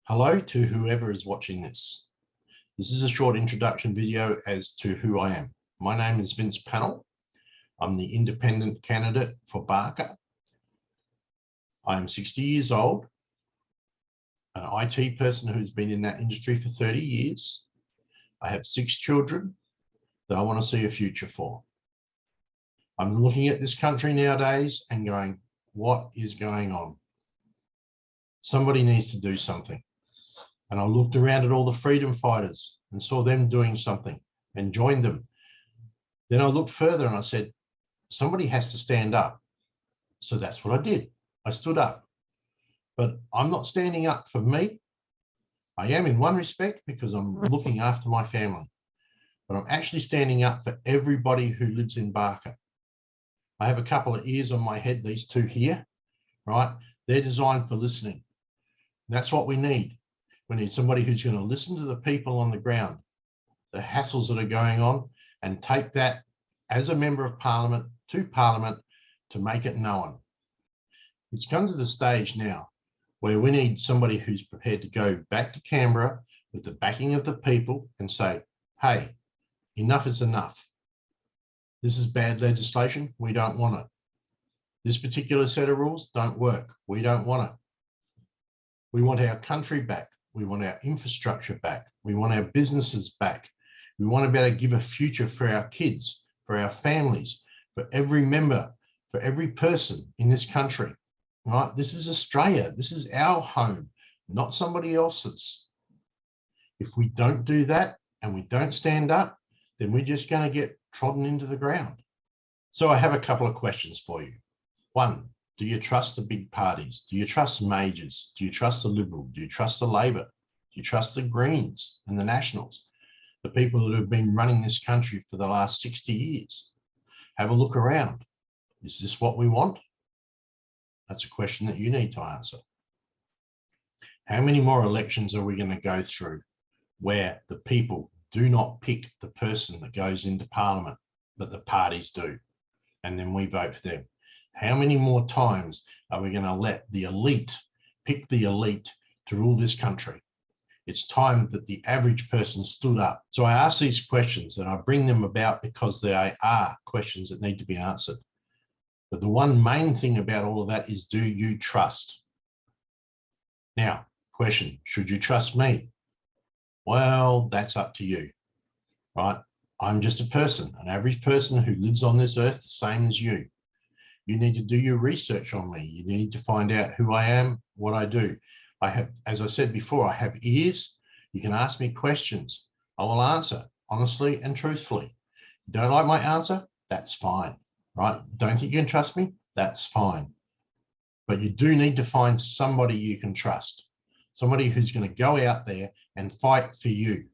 Hello to whoever is watching this. This is a short introduction video as to who I am. My name is Vince Pannell. I'm the independent candidate for Barker. I am 60 years old, an IT person who's been in that industry for 30 years. I have 6 children that I want to see a future for. I'm looking at this country nowadays and going, what is going on? Somebody needs to do something. And I looked around at all the freedom fighters and saw them doing something and joined them. Then I looked further and I said, somebody has to stand up. So that's what I did. I stood up. But I'm not standing up for me. I am in one respect because I'm looking after my family. But I'm actually standing up for everybody who lives in Barker. I have a couple of ears on my head, these two here, right? They're designed for listening. That's what we need. We need somebody who's going to listen to the people on the ground, the hassles that are going on, and take that as a member of Parliament to make it known. It's come to the stage now where we need somebody who's prepared to go back to Canberra with the backing of the people and say, hey, enough is enough. This is bad legislation. We don't want it. This particular set of rules don't work. We don't want it. We want our country back. We want our infrastructure back. We want our businesses back. We want to be able to give a future for our kids, for our families, for every member, for every person in this country. Right? This is Australia. This is our home, not somebody else's. If we don't do that and we don't stand up, then we're just going to get trodden into the ground. So I have a couple of questions for you. One, do you trust the big parties? Do you trust majors? Do you trust the Liberal? Do you trust the Labor? Do you trust the Greens and the Nationals? The people that have been running this country for the last 60 years. Have a look around. Is this what we want? That's a question that you need to answer. How many more elections are we going to go through where the people do not pick the person that goes into Parliament, but the parties do, and then we vote for them? How many more times are we going to let the elite pick the elite to rule this country? It's time that the average person stood up. So I ask these questions and I bring them about because they are questions that need to be answered. But the one main thing about all of that is, do you trust? Now, question, should you trust me? Well, that's up to you, right? I'm just a person, an average person who lives on this earth the same as you. You need to do your research on me. You need to find out who I am, what I do. I have, as I said before, I have ears. You can ask me questions. I will answer honestly and truthfully. You don't like my answer? That's fine, right? Don't think you can trust me? That's fine. But you do need to find somebody you can trust. Somebody who's going to go out there and fight for you.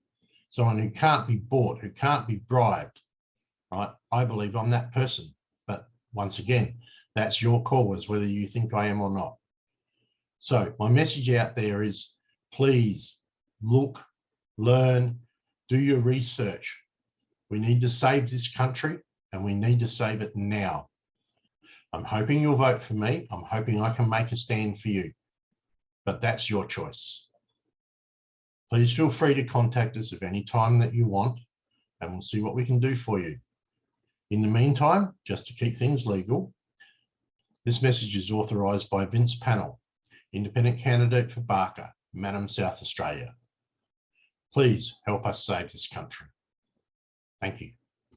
Someone who can't be bought, who can't be bribed, right? I believe I'm that person. But once again, that's your call as whether you think I am or not. So my message out there is, please look, learn, do your research. We need to save this country and we need to save it now. I'm hoping you'll vote for me. I'm hoping I can make a stand for you, but that's your choice. Please feel free to contact us at any time that you want and we'll see what we can do for you. In the meantime, just to keep things legal, this message is authorised by Vince Pannell, independent candidate for Barker, Mannum, South Australia. Please help us save this country. Thank you.